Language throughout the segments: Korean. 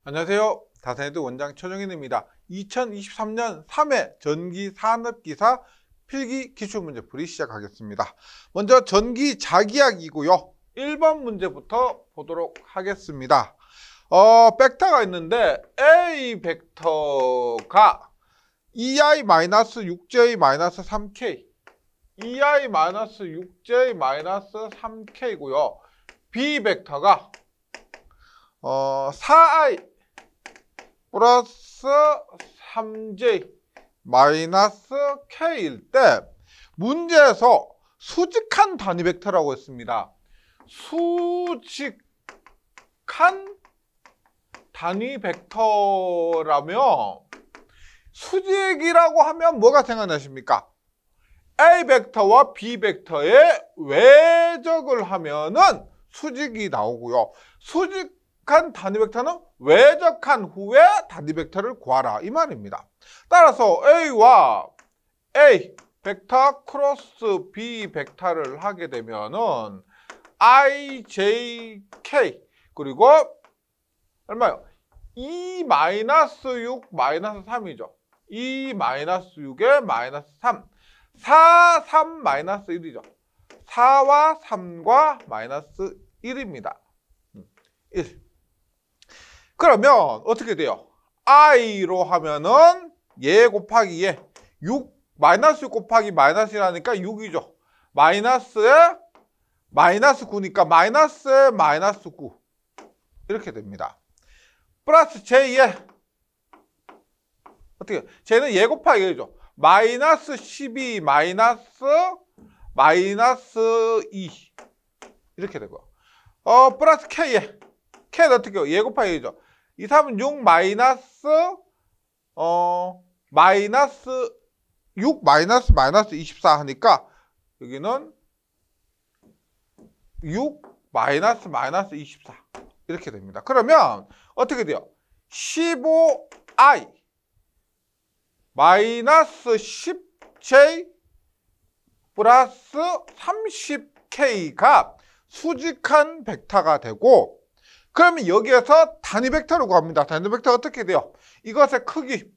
안녕하세요. 다산에드 원장 최정인입니다. 2023년 3회 전기산업기사 필기 기출문제풀이 시작하겠습니다. 먼저 전기 자기약이고요. 1번 문제부터 보도록 하겠습니다. 벡터가 있는데 A 벡터가 2i-6j-3k 2i-6j-3k고요. B 벡터가 4i 플러스 3j 마이너스 k일 때 문제에서 수직한 단위 벡터라고 했습니다. 수직한 단위 벡터라면 수직이라고 하면 뭐가 생각나십니까? A 벡터와 B 벡터의 외적을 하면은 수직이 나오고요. 수직한 단위 벡터는 외적한 후에 단위 벡터를 구하라 이 말입니다. 따라서 A와 A 벡터 크로스 B 벡터를 하게 되면은 I, J, K 그리고 얼마요? 2-6 -3이죠. 2-6에 -3 4, 3, -1이죠. 4와 3과 -1입니다. 1. 그러면 어떻게 돼요? i로 하면은 얘 곱하기 얘 6, -6 곱하기 -1하니까 6이죠. 마이너스에 -9니까 마이너스에 -9 이렇게 됩니다. 플러스 j에 어떻게 해요? 쟤는 얘 곱하기 얘죠. -12 -2 이렇게 되고 플러스 k에 k는 어떻게 해요? 얘 곱하기 얘죠. 2, 3은 6 6 -24 하니까 여기는 6 -24 이렇게 됩니다. 그러면 어떻게 돼요? 15i -10j 플러스 30k가 수직한 벡터가 되고 그러면 여기에서 단위 벡터를 구합니다. 단위 벡터 어떻게 돼요? 이것의 크기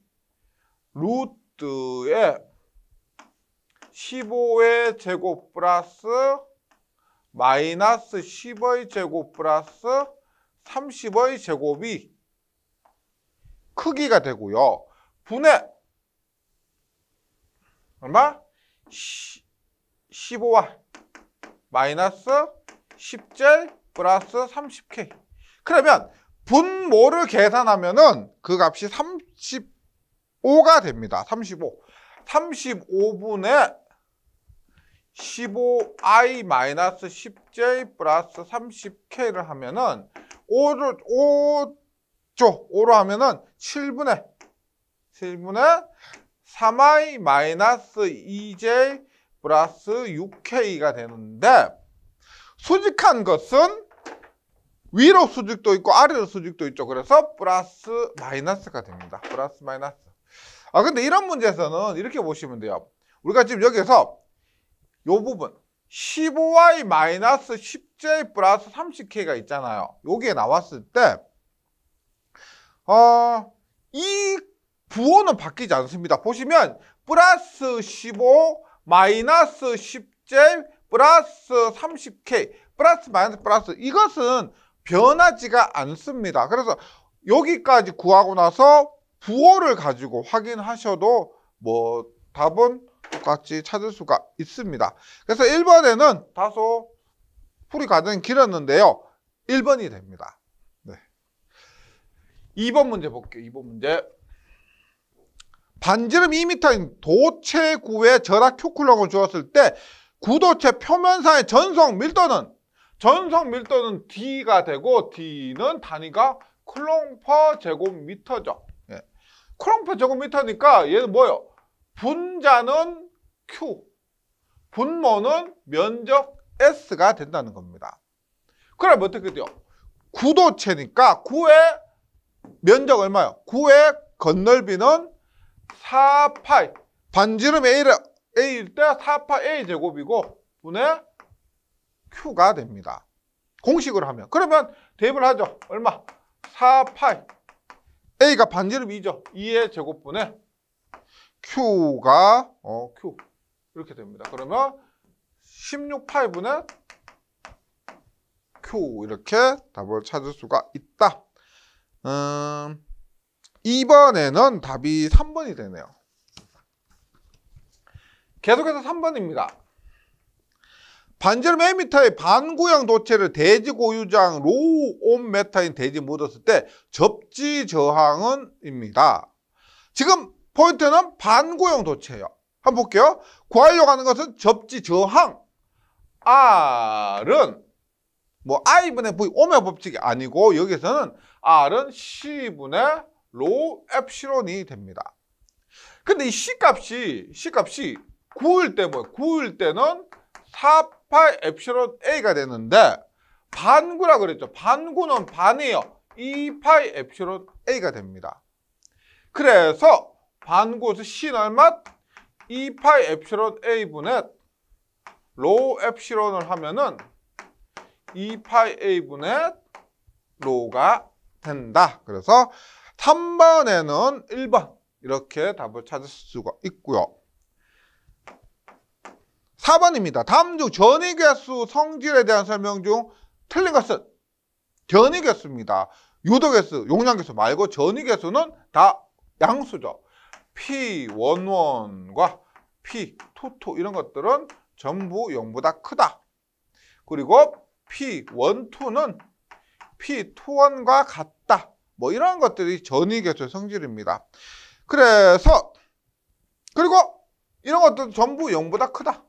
루트에 15의 제곱 플러스 마이너스 10의 제곱 플러스 30의 제곱이 크기가 되고요. 분의 얼마? 15y 마이너스 10j 플러스 30k 그러면 분모를 계산하면은 그 값이 35가 됩니다. 35분의 15i-10j 플러스 30k를 하면은 5로 하면은 7분의 3i-2j 플러스 6k가 되는데 수직한 것은 위로 수직도 있고 아래로 수직도 있죠. 그래서 플러스 마이너스가 됩니다. 플러스 마이너스. 근데 이런 문제에서는 이렇게 보시면 돼요. 우리가 지금 여기서 요 부분 15i-10j 플러스 30k가 있잖아요. 여기에 나왔을 때 이 부호는 바뀌지 않습니다. 보시면 플러스 15 마이너스 10j 플러스 30k 플러스 마이너스 플러스 이것은 변하지가 않습니다. 그래서 여기까지 구하고 나서 부호를 가지고 확인하셔도 뭐 답은 똑같이 찾을 수가 있습니다. 그래서 1번에는 다소 풀이 과정이 길었는데요. 1번이 됩니다. 네. 2번 문제 볼게요. 2번 문제. 반지름 2m인 도체구의 절약 큐쿨럼을 주었을 때 구도체 표면상의 전속 밀도는 D가 되고 D는 단위가 쿨롱 퍼 제곱미터죠. 예. 쿨롱 퍼 제곱미터니까 얘는 뭐예요? 분자는 Q, 분모는 면적 S가 된다는 겁니다. 그럼 어떻게 돼요? 구도체니까 구의 면적 얼마요? 구의 건널비는 4파이 반지름 A일 때 4파 A 제곱이고 분의 Q가 됩니다. 공식으로 하면. 그러면 대입을 하죠. 얼마? 4파이 A가 반지름 2죠. 2의 제곱분에 Q가 Q 이렇게 됩니다. 그러면 16파이분의 Q 이렇게 답을 찾을 수가 있다. 2번에는 답이 3번이 되네요. 계속해서 3번입니다. 반지름 1m의 반구형 도체를 대지 고유장 로우 온 메타인 대지에 묻었을 때 접지 저항은 입니다. 지금 포인트는 반구형 도체예요. 한번 볼게요. 구하려고 하는 것은 접지 저항. R은 뭐 I분의 V 오메가 법칙이 아니고 여기서는 R은 C분의 로우 엡실론이 됩니다. 근데 이 C값이 구일 때 뭐예요? 구일 때는 4파이 엡실론 A가 되는데 반구라 그랬죠. 반구는 반이에요. 2파이 엡실론 A가 됩니다. 그래서 반구에서 C는 얼마? 2파이 엡실론 A분의 로우 엡실론을 하면은 2파이 A분의 로우가 된다. 그래서 3번에는 1번 이렇게 답을 찾을 수가 있고요. 4번입니다. 다음 중 전위계수 성질에 대한 설명 중 틀린 것은 전위계수입니다. 유도계수, 용량계수 말고 전위계수는 다 양수죠. P11과 P22 이런 것들은 전부 0보다 크다. 그리고 P12는 P21과 같다. 뭐 이런 것들이 전위계수의 성질입니다. 그래서 그리고 이런 것들은 전부 0보다 크다.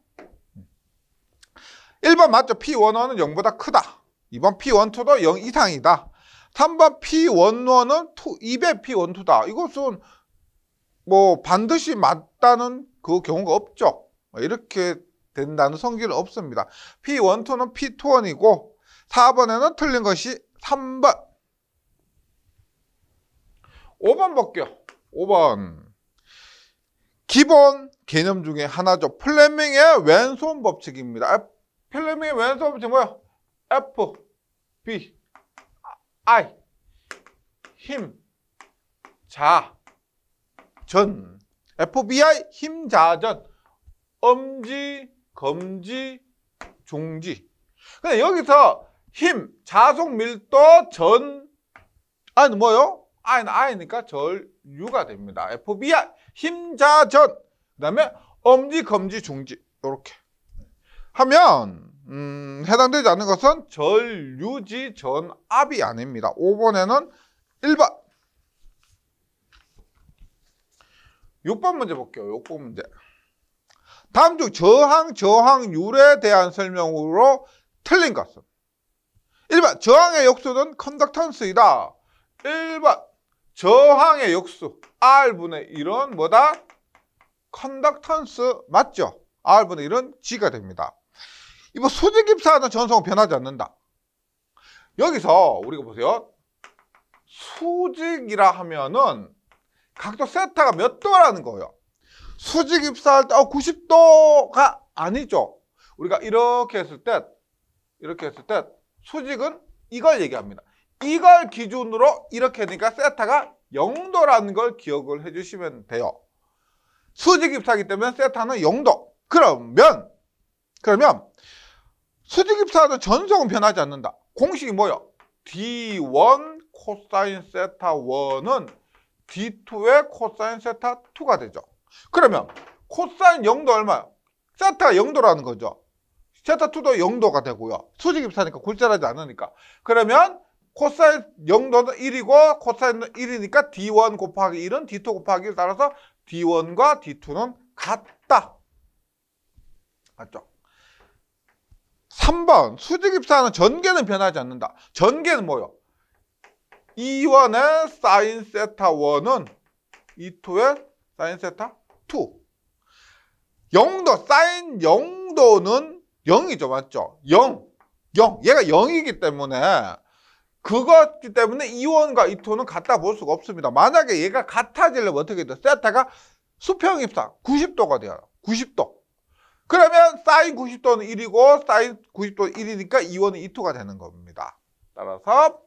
1번 맞죠? P11은 0보다 크다. 2번 P12도 0 이상이다. 3번 P11은 2배 P12다. 이것은 뭐 반드시 맞다는 그 경우가 없죠. 이렇게 된다는 성질은 없습니다. P12는 P21이고 4번에는 틀린 것이 3번. 5번 볼게요. 5번. 기본 개념 중에 하나죠. 플레밍의 왼손 법칙입니다. 플레밍의 왼손 법칙이 뭐예요? F, B, I. 힘, 자, 전. FBI, 힘, 자, 전. 엄지, 검지, 중지. 근데 여기서 힘, 자속 밀도, 전, I는 뭐요? I는 I니까 전류가 됩니다. FBI, 힘, 자, 전. 그 다음에 엄지, 검지, 중지. 이렇게 하면 해당되지 않는 것은 전류지 전압이 아닙니다. 5번에는 1번. 6번 문제 볼게요. 6번 문제. 다음 중 저항률에 대한 설명으로 틀린 것은 1번 저항의 역수는 컨덕턴스이다. 1번 저항의 역수 R분의 1은 뭐다? 컨덕턴스 맞죠? R분의 1은 G가 됩니다. 이번 수직입사하는 전성은 변하지 않는다. 여기서 우리가 보세요. 수직이라 하면은 각도 세타가 몇 도라는 거예요. 수직입사할 때 90도가 아니죠. 우리가 이렇게 했을 때 수직은 이걸 얘기합니다. 이걸 기준으로 이렇게 하니까 세타가 0도라는 걸 기억을 해주시면 돼요. 수직입사하기 때문에 세타는 0도. 그러면 수직입사하는 전성은 변하지 않는다. 공식이 뭐예요? D1 코사인 세타 1은 D2의 코사인 세타 2가 되죠. 그러면 코사인 0도 얼마요? 세타가 0도라는 거죠. 세타 2도 0도가 되고요. 수직입사니까 굴절하지 않으니까. 그러면 코사인 0도는 1이고 코사인은 1이니까 D1 곱하기 1은 D2 곱하기 1 따라서 D1과 D2는 같다. 맞죠? 3번 수직입사하는 전개는 변하지 않는다. 전개는 뭐예요? E1의 사인 세타 1은 E2의 사인 세타 2. 0도, 사인 0도는 0이죠. 맞죠? 0. 얘가 0이기 때문에 그거기 때문에 E1과 E2는 같다 볼 수가 없습니다. 만약에 얘가 같아지려면 어떻게 돼요? 세타가 수평입사 90도가 돼요. 90도. 그러면 사인 90도는 1이고 사인 90도 1이니까 E1은 E2가 되는 겁니다. 따라서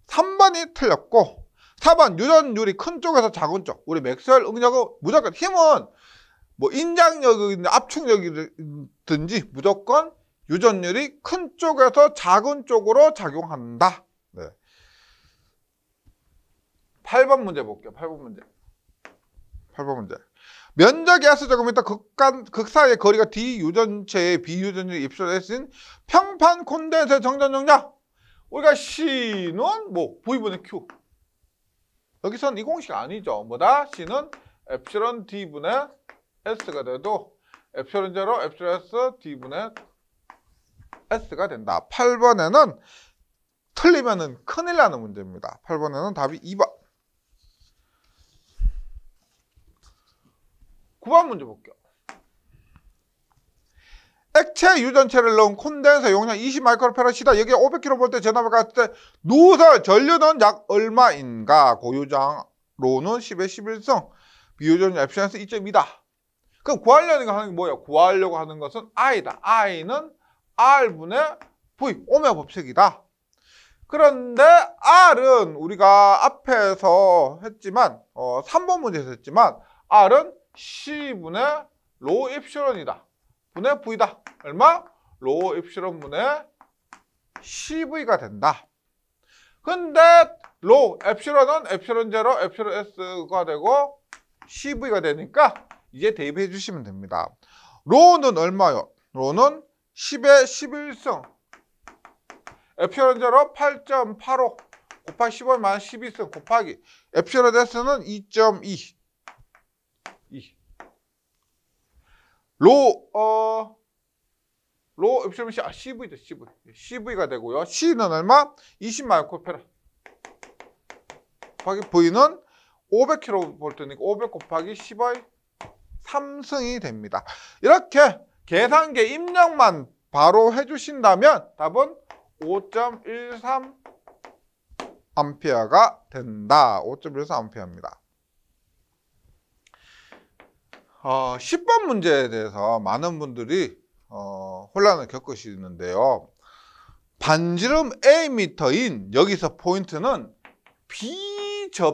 3번이 틀렸고 4번 유전율이 큰 쪽에서 작은 쪽. 우리 맥스웰 응력은 무조건 힘은 뭐 인장력이든지 압축력이든지 무조건 유전율이 큰 쪽에서 작은 쪽으로 작용한다. 네. 8번 문제 볼게요. 8번 문제. 면적이 S제곱미터 극사의 거리가 D 유전체의 비유전율이 입술S인 평판 콘덴서의 정전용량. 우리가 C는 뭐 V분의 Q. 여기서는 이 공식 아니죠. 뭐다? C는 엡실론 D분의 S가 돼도 엡실론 제로 엡실론 S D분의 S가 된다. 8번에는 틀리면은 큰일 나는 문제입니다. 8번에는 답이 2번. 9번 문제 볼게요. 액체 유전체를 넣은 콘덴서 용량 20마이크로페라시다. 여기에 500kV 전압을 갔을 때 누설 전류는 약 얼마인가? 고유장로는 10의 11성, 비유전율 엡실론스 2.2다. 그럼 구하려고 하는 게 뭐예요? 구하려고 하는 것은 I다. I는 R분의 V, 오메가 법칙이다. 그런데 R은 우리가 앞에서 했지만 3번 문제에서 했지만 R은 C분의 로 입실론이다. 분의 V다. 얼마? 로 입실론 분의 CV가 된다. 근데 로 엡실론은 엡실론 제로 엡실론 S가 되고 CV가 되니까 이제 대입해 주시면 됩니다. 로는 얼마요? 로는 10의 11승 엡실론 제로 8.85 곱하기 15 마이너스 12승 곱하기 엡실론 S는 2.2 로 엡실론 CV다. CV가 되고요. C는 얼마? 20마이크로페라 곱하기 V는 500kV니까 500 곱하기 10의 3승이 됩니다. 이렇게 계산기 입력만 바로 해주신다면 답은 5.13 암페어가 된다. 5.13 암페어입니다. 10번 문제에 대해서 많은 분들이 혼란을 겪으시는데요. 반지름 A미터인 여기서 포인트는 비접지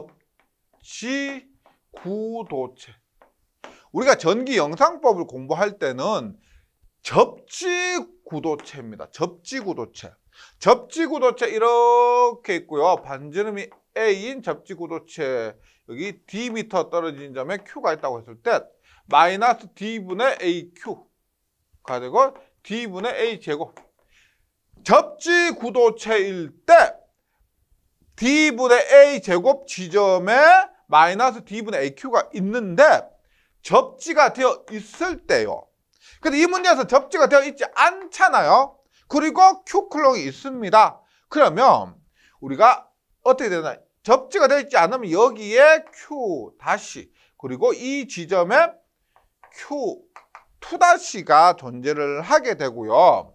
구도체. 우리가 전기 영상법을 공부할 때는 접지 구도체입니다. 접지 구도체. 접지 구도체 이렇게 있고요. 반지름이 A인 접지 구도체. 여기 D미터 떨어진 점에 Q가 있다고 했을 때 마이너스 D분의 AQ가 되고 D분의 A제곱. 접지 구도체일 때 D분의 A제곱 지점에 마이너스 D분의 AQ가 있는데 접지가 되어 있을 때요. 근데 이 문제에서 접지가 되어 있지 않잖아요. 그리고 Q클럭이 있습니다. 그러면 우리가 어떻게 되나? 접지가 되어 있지 않으면 여기에 Q 다시 그리고 이 지점에 Q2-가 존재를 하게 되고요.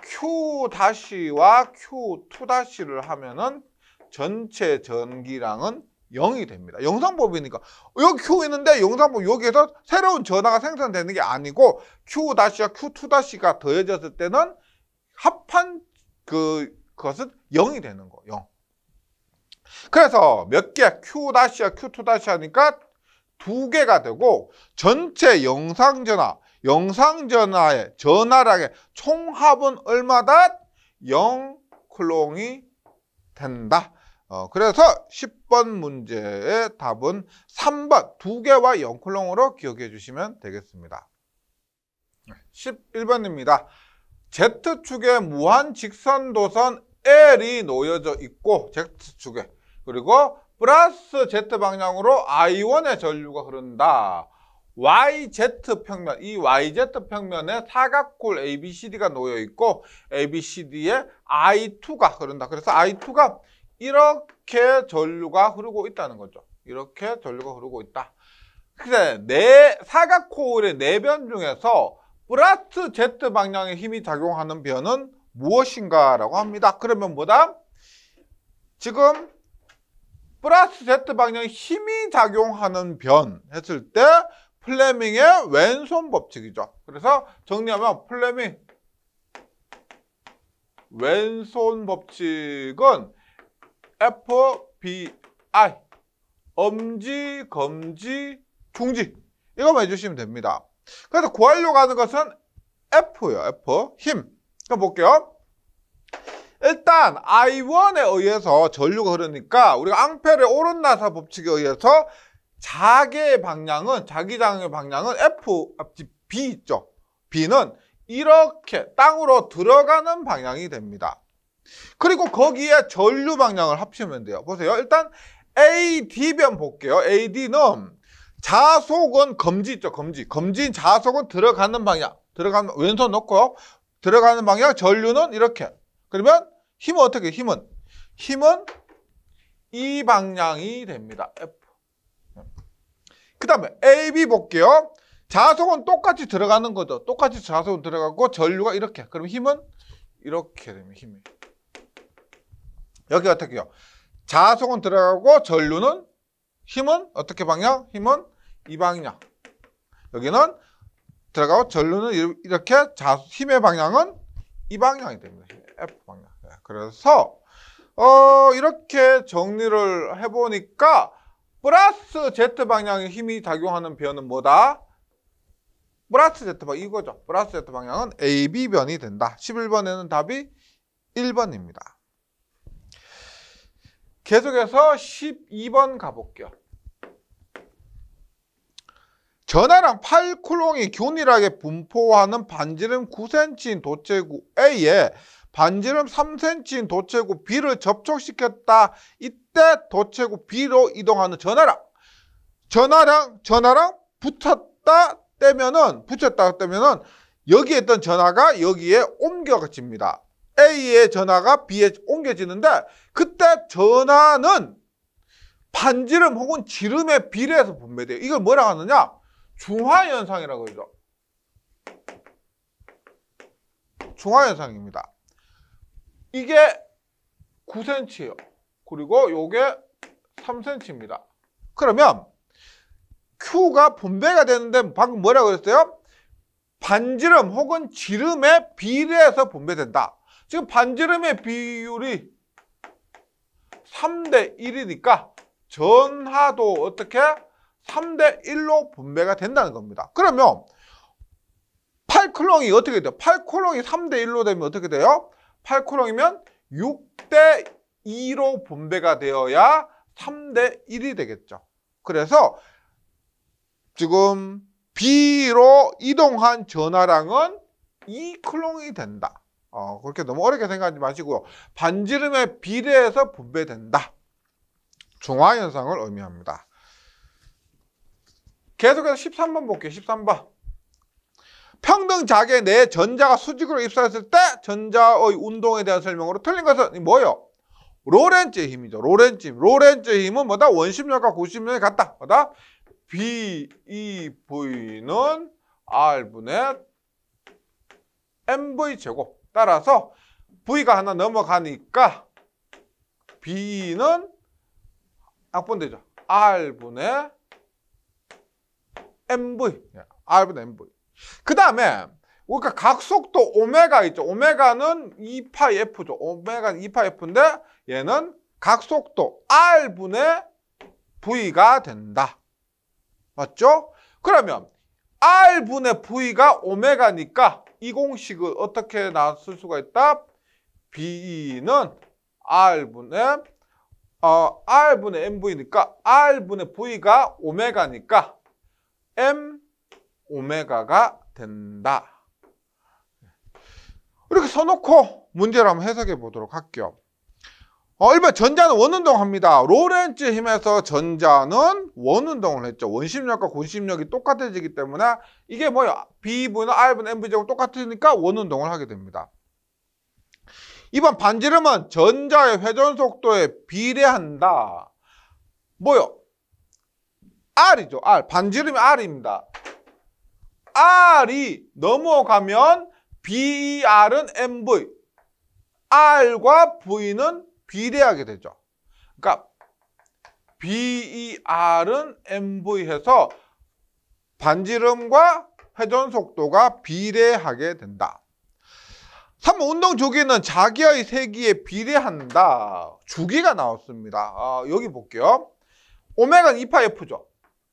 Q-와 Q2-를 하면은 전체 전기량은 0이 됩니다. 영상법이니까 여기 Q 있는데 영상법 여기에서 새로운 전하가 생성되는 게 아니고 Q-와 Q2-가 더해졌을 때는 합한 그것은 0이 되는 거예요. 0. 그래서 몇 개? Q-와 Q2- 하니까 2개가 되고 전체 영상전하의 전하량의 총합은 얼마다? 0쿨롱이 된다. 그래서 10번 문제의 답은 3번 2개와 0쿨롱으로 기억해 주시면 되겠습니다. 11번입니다. Z축에 무한 직선도선 L이 놓여져 있고 Z축에 그리고 플러스 Z 방향으로 I1의 전류가 흐른다. YZ평면, 이 YZ평면에 사각골 ABCD가 놓여 있고 ABCD에 I2가 흐른다. 그래서 I2가 이렇게 전류가 흐르고 있다는 거죠. 이렇게 전류가 흐르고 있다. 근데 사각코일의 4변 중에서 플러스 Z방향의 힘이 작용하는 변은 무엇인가라고 합니다. 그러면 뭐다? 지금 플러스 Z방향의 힘이 작용하는 변 했을 때 플레밍의 왼손 법칙이죠. 그래서 정리하면 플레밍 왼손 법칙은 F BI 엄지, 검지, 중지 이거만 해주시면 됩니다. 그래서 구하려고 하는 것은 F예요. F 힘. 그럼 볼게요. 일단 I1에 의해서 전류가 흐르니까 우리가 앙페르의 오른나사 법칙에 의해서 자기장의 방향은 B 있죠. B는 이렇게 땅으로 들어가는 방향이 됩니다. 그리고 거기에 전류 방향을 합치면 돼요. 보세요. 일단 AD변 볼게요. AD는 자속은 검지 있죠. 검지인 자속은 들어가는 방향. 왼손 놓고요. 들어가는 방향. 전류는 이렇게. 그러면 힘은 어떻게 해요? 힘은 이 방향이 됩니다. F. 그 다음에 AB 볼게요. 자속은 똑같이 들어가는 거죠. 똑같이 자속은 들어가고 전류가 이렇게. 그럼 힘은 이렇게 됩니다. 힘이. 여기 어떻게 해요? 자속은 들어가고 전류는 힘은 어떻게 방향? 힘은 이 방향. 여기는 들어가고 전류는 이렇게 힘의 방향은 이 방향이 됩니다. F 방향. 그래서 이렇게 정리를 해보니까 플러스 Z 방향의 힘이 작용하는 변은 뭐다? 플러스 Z 방향 이거죠. 플러스 Z 방향은 AB 변이 된다. 11번에는 답이 1번입니다. 계속해서 12번 가볼게요. 전하랑 8쿨롱이 균일하게 분포하는 반지름 9cm인 도체구 A에 반지름 3cm인 도체구 B를 접촉시켰다. 이때 도체구 B로 이동하는 전하랑 붙였다 떼면은 여기에 있던 전하가 여기에 옮겨집니다. A의 전하가 B에 옮겨지는데 그때 전하는 반지름 혹은 지름에 비례해서 분배돼요. 이걸 뭐라고 하느냐? 중화현상이라고 그러죠. 중화현상입니다. 이게 9cm예요. 그리고 요게 3cm입니다. 그러면 Q가 분배가 되는데 방금 뭐라고 그랬어요? 반지름 혹은 지름에 비례해서 분배된다. 지금 반지름의 비율이 3대 1이니까 전하도 어떻게 3대 1로 분배가 된다는 겁니다. 그러면 8쿨롱이 어떻게 돼요? 8쿨롱이 3대 1로 되면 어떻게 돼요? 8쿨롱이면 6대 2로 분배가 되어야 3대 1이 되겠죠. 그래서 지금 B로 이동한 전하량은 2쿨롱이 된다. 그렇게 너무 어렵게 생각하지 마시고요. 반지름에 비례해서 분배된다. 중화현상을 의미합니다. 계속해서 13번 볼게요. 13번. 평등 자개 내에 전자가 수직으로 입사했을 때 전자의 운동에 대한 설명으로 틀린 것은 뭐예요? 로렌츠의 힘이죠. 로렌츠의 힘은 뭐다? 원심력과 구심력이 같다. 뭐다? BEV는 R분의 MV 제곱. 따라서 V가 하나 넘어가니까 B는 약분되죠. R분의 MV. R분의 MV. 그 다음에 우리가 각속도 오메가 있죠. 오메가는 2파이 F죠. 오메가는 2파이 F인데 얘는 각속도 R분의 V가 된다. 맞죠? 그러면 R분의 V가 오메가니까 이 공식을 어떻게 쓸 수가 있다? B는 R분의 MV니까 R분의 V가 오메가니까 M 오메가가 된다. 이렇게 써놓고 문제를 한번 해석해 보도록 할게요. 1번 전자는 원운동합니다. 로렌츠 힘에서 전자는 원운동을 했죠. 원심력과 군심력이 똑같아지기 때문에 이게 뭐야? B분은 R분의 MV제곱 똑같으니까 원운동을 하게 됩니다. 2번 반지름은 전자의 회전 속도에 비례한다. 뭐요? R이죠. R. 반지름이 R입니다. R이 넘어가면 BR은 MV, R과 V는 비례하게 되죠. 그러니까 BER은 MV 해서 반지름과 회전 속도가 비례하게 된다. 3번 운동 주기는 자기의 세기에 비례한다. 주기가 나왔습니다. 여기 볼게요. 오메가는 2파이 F죠.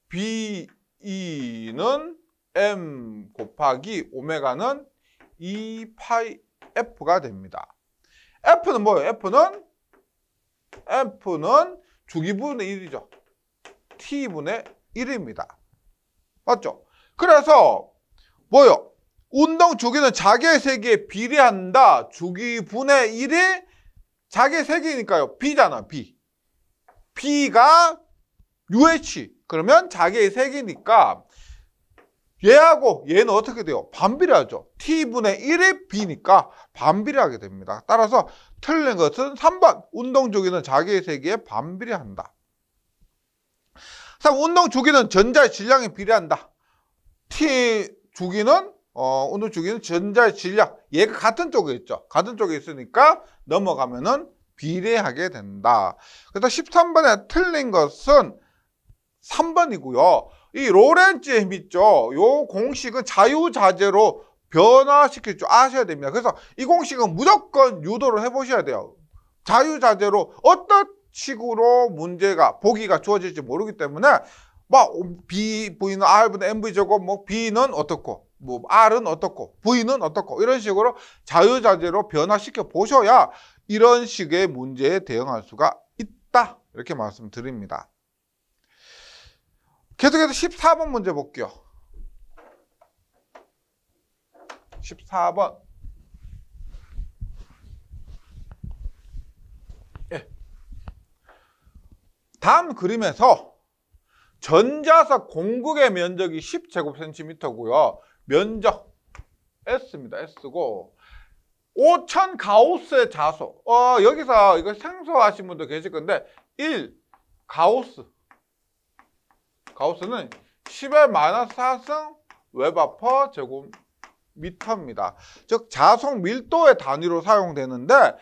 B는 M 곱하기 오메가는 2파이 F가 됩니다. F는 뭐예요? F는 주기분의 1이죠. T분의 1입니다. 맞죠? 그래서 뭐요? 운동 주기는 자기의 세기에 비례한다. 주기분의 1이 자기의 세기니까요. B잖아. B. B가 UH. 그러면 자기의 세기니까 얘하고 얘는 어떻게 돼요? 반비례하죠. T분의 1이 B니까 반비례하게 됩니다. 따라서 틀린 것은 3번. 운동 주기는 자기의 세기에 반비례한다. 3. 운동 주기는 전자의 질량에 비례한다. 운동 주기는 전자의 질량. 얘가 같은 쪽에 있죠. 같은 쪽에 있으니까 넘어가면은 비례하게 된다. 그래서 13번에 틀린 것은 3번이고요. 이 로렌츠의 힘 있죠. 요 공식은 자유자재로 변화시킬 줄 아셔야 됩니다. 그래서 이 공식은 무조건 유도를 해보셔야 돼요. 자유자재로 어떤 식으로 문제가 보기가 주어질지 모르기 때문에 V는 R분의 MV 제곱, B는 어떻고, R은 어떻고, V는 어떻고 이런 식으로 자유자재로 변화시켜 보셔야 이런 식의 문제에 대응할 수가 있다. 이렇게 말씀드립니다. 계속해서 14번 문제 볼게요. 14번. 예. 다음 그림에서 전자석 공극의 면적이 10제곱센티미터고요. 면적 S입니다. S고 5000 가우스의 자소. 여기서 이거 생소하신 분도 계실 건데 1 가우스는 10의 마이너스 4승 웨버 퍼 제곱미터입니다. 즉 자속 밀도의 단위로 사용되는데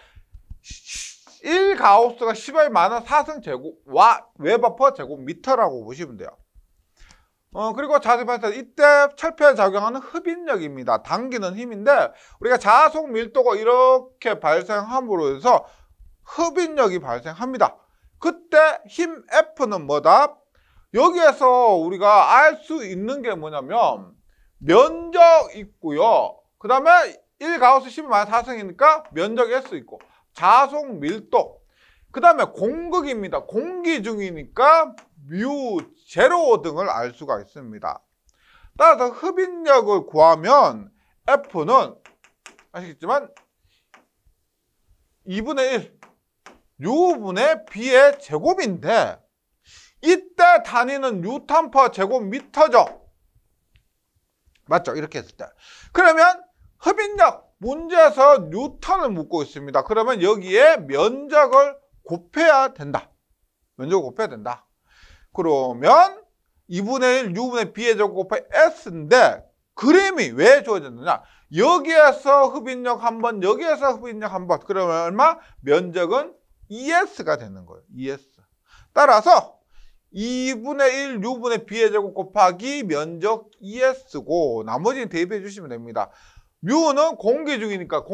1 가우스가 10의 마이너스 4승 웨버 퍼 제곱미터라고 보시면 돼요. 그리고 자세히 봤을 때 이때 철폐에 작용하는 흡인력입니다. 당기는 힘인데 우리가 자속 밀도가 이렇게 발생함으로 해서 흡인력이 발생합니다. 그때 힘 F는 뭐다? 여기에서 우리가 알 수 있는 게 뭐냐면 면적 있고요. 그 다음에 1 가우스 10의 마이너스 4승이니까 면적 S 있고 자속 밀도, 그 다음에 공극입니다. 공기 중이니까 뮤 제로 등을 알 수가 있습니다. 따라서 흡인력을 구하면 F는 아시겠지만 2분의 1 U분의 B의 제곱인데 이때 단위는 뉴턴 퍼 제곱미터죠. 맞죠? 이렇게 했을 때. 그러면 흡인력 문제에서 뉴턴을 묻고 있습니다. 그러면 여기에 면적을 곱해야 된다. 면적을 곱해야 된다. 그러면 2분의 1 U분의 B의 제곱 곱하기 S인데 그림이 왜 주어졌느냐? 여기에서 흡인력 한 번, 여기에서 흡인력 한 번. 그러면 얼마? 면적은 ES가 되는 거예요. ES. 따라서 2분의 1 U분의 B의 제곱 곱하기 면적 ES고 나머지는 대입해 주시면 됩니다. 뮤는 공기 중이니까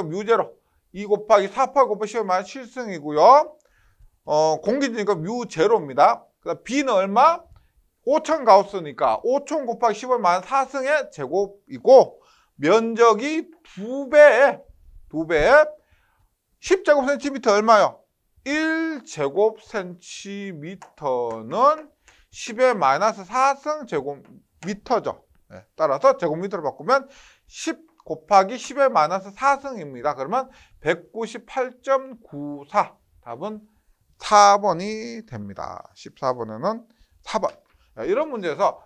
뮤제로 2 곱하기 4파이 곱하기 10의 마이너스 7승이고요. 공기 중이니까 뮤제로입니다. 그다음 B는 얼마? 5000 가우스니까 5000 곱하기 10의 마이너스 4승의 제곱이고 면적이 2배에 10제곱센티미터 얼마요? 1제곱센티미터는 10의 마이너스 4승 제곱미터죠. 네, 따라서 제곱미터로 바꾸면 10 곱하기 10의 마이너스 4승입니다. 그러면 198.94. 답은 4번이 됩니다. 14번에는 4번. 이런 문제에서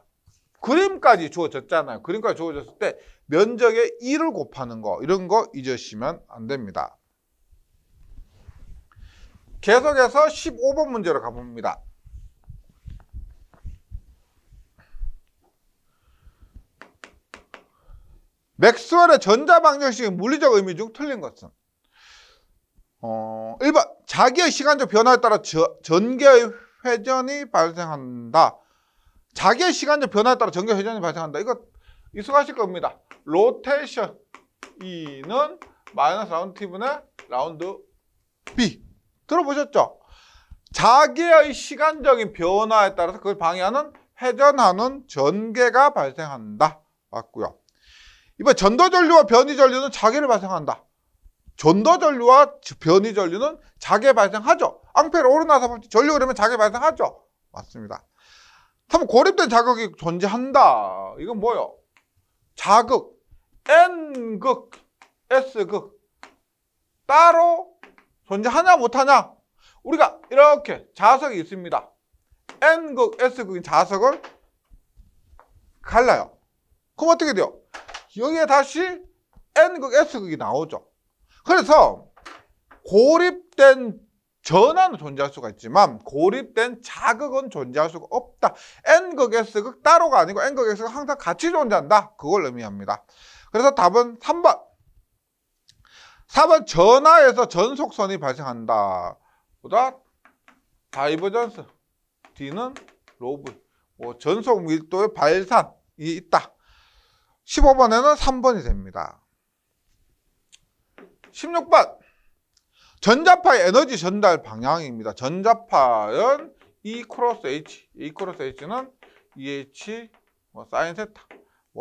그림까지 주어졌잖아요. 그림까지 주어졌을 때 면적에 1을 곱하는 거 이런 거 잊으시면 안 됩니다. 계속해서 15번 문제로 가봅니다. 맥스웰의 전자방정식의 물리적 의미 중 틀린 것은 1번 자기의 시간적 변화에 따라 전개의 회전이 발생한다. 자기의 시간적 변화에 따라 전개 회전이 발생한다. 이거 익숙하실 겁니다. 로테이션 E는 마이너스 라운드 t분의 라운드 b. 들어보셨죠? 자기의 시간적인 변화에 따라서 그걸 방해하는 회전하는 전개가 발생한다. 맞고요. 이번 전도전류와 변이전류는 자개를 발생한다. 전도전류와 변이전류는 자개 발생하죠. 앙페르 오르나서 전류 그러면 자개 발생하죠. 맞습니다. 그럼 고립된 자극이 존재한다. 이건 뭐요? 자극 N극, S극 따로 존재하냐 못하냐? 우리가 이렇게 자석이 있습니다. N극, S극인 자석을 갈라요. 그럼 어떻게 돼요? 여기에 다시 N극, S극이 나오죠. 그래서 고립된 전하는 존재할 수가 있지만 고립된 자극은 존재할 수가 없다. N극, S극 따로가 아니고 N극, S극 항상 같이 존재한다. 그걸 의미합니다. 그래서 답은 3번. 4번 전하에서 전속선이 발생한다. 보다 다이버전스. D는 로브. 전속 밀도의 발산이 있다. 15번에는 3번이 됩니다. 16번. 전자파의 에너지 전달 방향입니다. 전자파는 E 크로스 H. E 크로스 H는 EH, 사인 세타.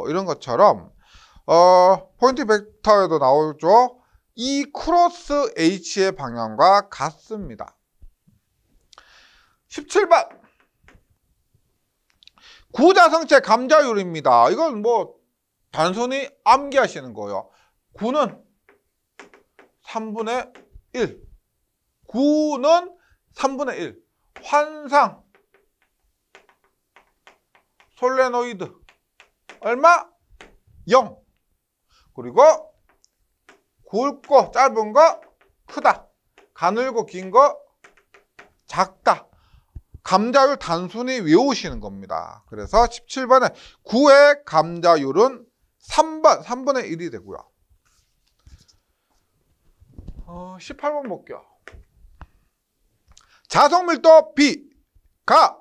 이런 것처럼, 포인트 벡터에도 나오죠. E 크로스 H의 방향과 같습니다. 17번. 구자성체 감자율입니다. 이건 단순히 암기하시는 거예요. 9는 3분의 1. 9는 3분의 1. 환상. 솔레노이드. 얼마? 0. 그리고 굵고 짧은 거 크다. 가늘고 긴 거 작다. 감자율 단순히 외우시는 겁니다. 그래서 17번에 9의 감자율은 3분의 1이 되고요. 18번 볼게요. 자석밀도 B가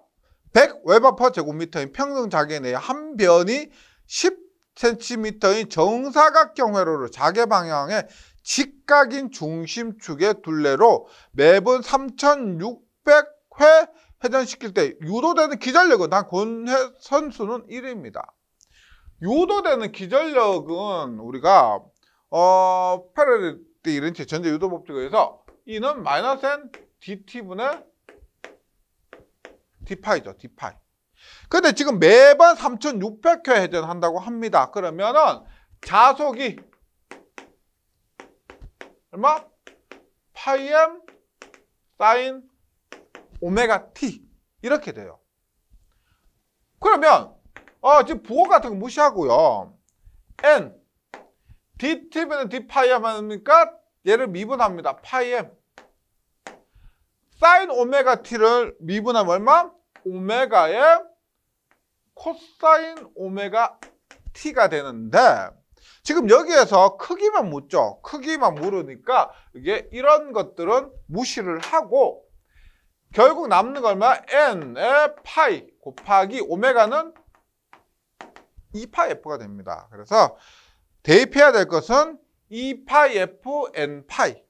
100웨버/제곱미터인 평등 자개 내에 한 변이 10cm인 정사각형 회로를 자개 방향의 직각인 중심축의 둘레로 매분 3600회 회전시킬 때 유도되는 기전력은 단 권선수는 1입니다. 유도되는 기전력은 우리가 페레르 이런치 전자 유도 법칙에 의해서 E는 마이너스 N dt분의 d파이죠. d파이. 근데 지금 매번 3600회 회전한다고 합니다. 그러면은 자속이 얼마? 파이m 사인 오메가 t 이렇게 돼요. 그러면 지금 부호 같은 거 무시하고요. N dt분의 d파이m 하니까 얘를 미분합니다. 파이m 사인 오메가 t를 미분하면 얼마? 오메가의 코사인 오메가 t가 되는데 지금 여기에서 크기만 묻죠. 크기만 물으니까 이게 이런 것들은 무시를 하고 결국 남는 거 얼마? n의 파이 곱하기 오메가는 2파이 f가 됩니다. 그래서 대입해야 될 것은 2파이 f n 파이.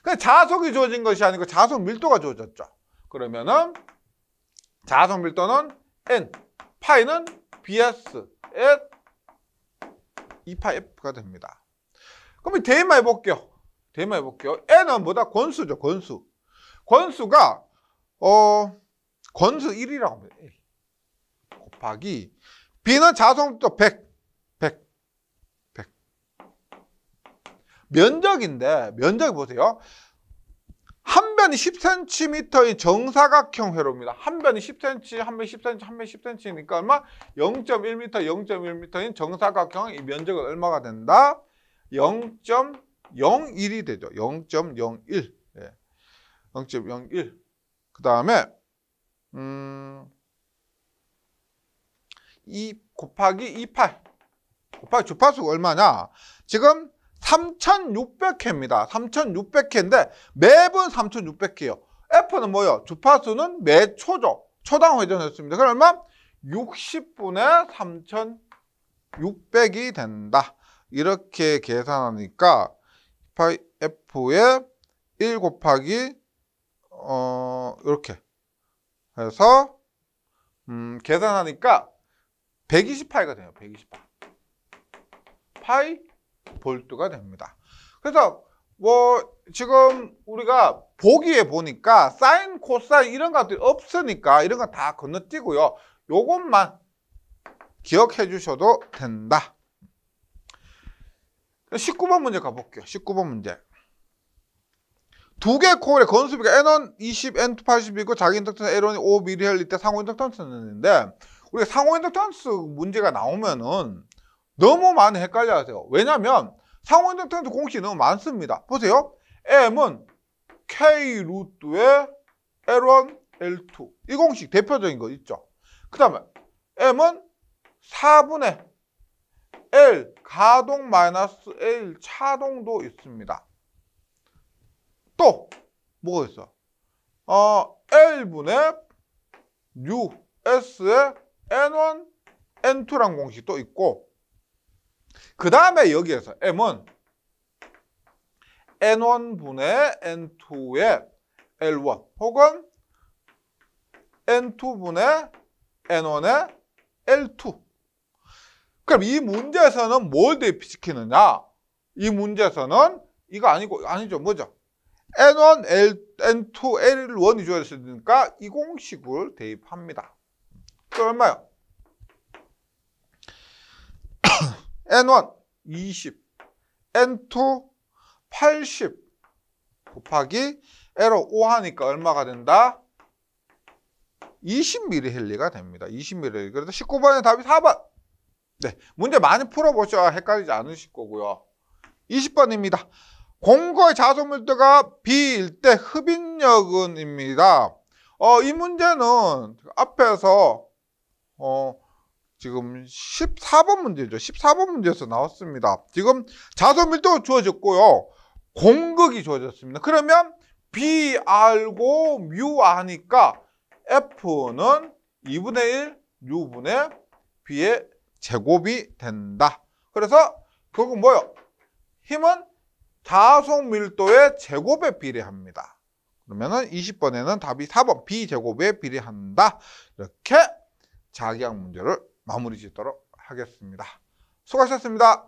그러니까 자속이 주어진 것이 아니고 자속 밀도가 주어졌죠. 그러면은 자속 밀도는 n, 파이는 bs의 2파이 f가 됩니다. 그럼 대입만 해볼게요. n은 뭐다? 권수죠. 권수가 권수 1이라고 합니다. 곱하기 b는 자속밀도 100. 면적인데 면적이 보세요. 한 변이 10cm인 정사각형 회로입니다. 한 변이 10cm, 한 변이 10cm, 한 변이 10cm니까 얼마? 0.1m, 0.1m인 정사각형 이 면적은 얼마가 된다? 0.01이 되죠. 0.01. 예. 0.01. 그 다음에 2 곱하기 2파이. 곱하기 주파수가 얼마냐? 지금 3600회입니다. 3600회인데 매분 3600회예요. F는 뭐예요? 주파수는 매 초죠. 초당 회전했습니다. 그럼 얼마? 60분의 3600이 된다. 이렇게 계산하니까 파이 F에 1 곱하기 이렇게 해서 계산하니까 120파이가 돼요. 120파이. 파이 볼트가 됩니다. 그래서 뭐 지금 우리가 보기에 보니까 사인, 코사인 이런 것들이 없으니까 이런 거 다 건너뛰고요. 요것만 기억해 주셔도 된다. 19번 문제 가볼게요. 19번 문제. 두 개 코일의 건수비가 N1 20, N2 80이고 자기 인덕턴스 L1이 5mH 때 상호 인덕턴스는 있는데 우리가 상호 인덕턴스 문제가 나오면은 너무 많이 헷갈려 하세요. 왜냐면 상호 인덕턴스 공식이 너무 많습니다. 보세요. M은 K 루트의 L1, L2 이 공식 대표적인 거 있죠. 그 다음에 M은 4분의 L 가동 마이너스 L 차동도 있습니다. 또 뭐가 있어? L분의 U, S의 N1, N2란 공식도 있고 그 다음에 여기에서 M은 N1분의 N2의 L1 혹은 N2분의 N1의 L2. 그럼 이 문제에서는 뭘 대입시키느냐? 이 문제에서는 이거 아니죠. 뭐죠? N1, N2, L1이 주어졌으니까 이 공식을 대입합니다. 그 얼마요? N1 20, N2 80 곱하기 L1 5 하니까 얼마가 된다? 20mH가 됩니다. 20mH. 그래서 19번의 답이 4번. 네, 문제 많이 풀어보셔야 헷갈리지 않으실 거고요. 20번입니다. 공구의 자속 밀도가 B일 때 흡인력은입니다. 이 문제는 앞에서 지금 14번 문제죠. 14번 문제에서 나왔습니다. 지금 자속 밀도가 주어졌고요. 공극이 주어졌습니다. 그러면 B 알고 뮤 아니까 F는 2분의 1 U분의 B의 제곱이 된다. 그래서 그건 뭐요? 힘은 자속 밀도의 제곱에 비례합니다. 그러면은 20번에는 답이 4번 B제곱에 비례한다. 이렇게 자기학 문제를 마무리 짓도록 하겠습니다. 수고하셨습니다.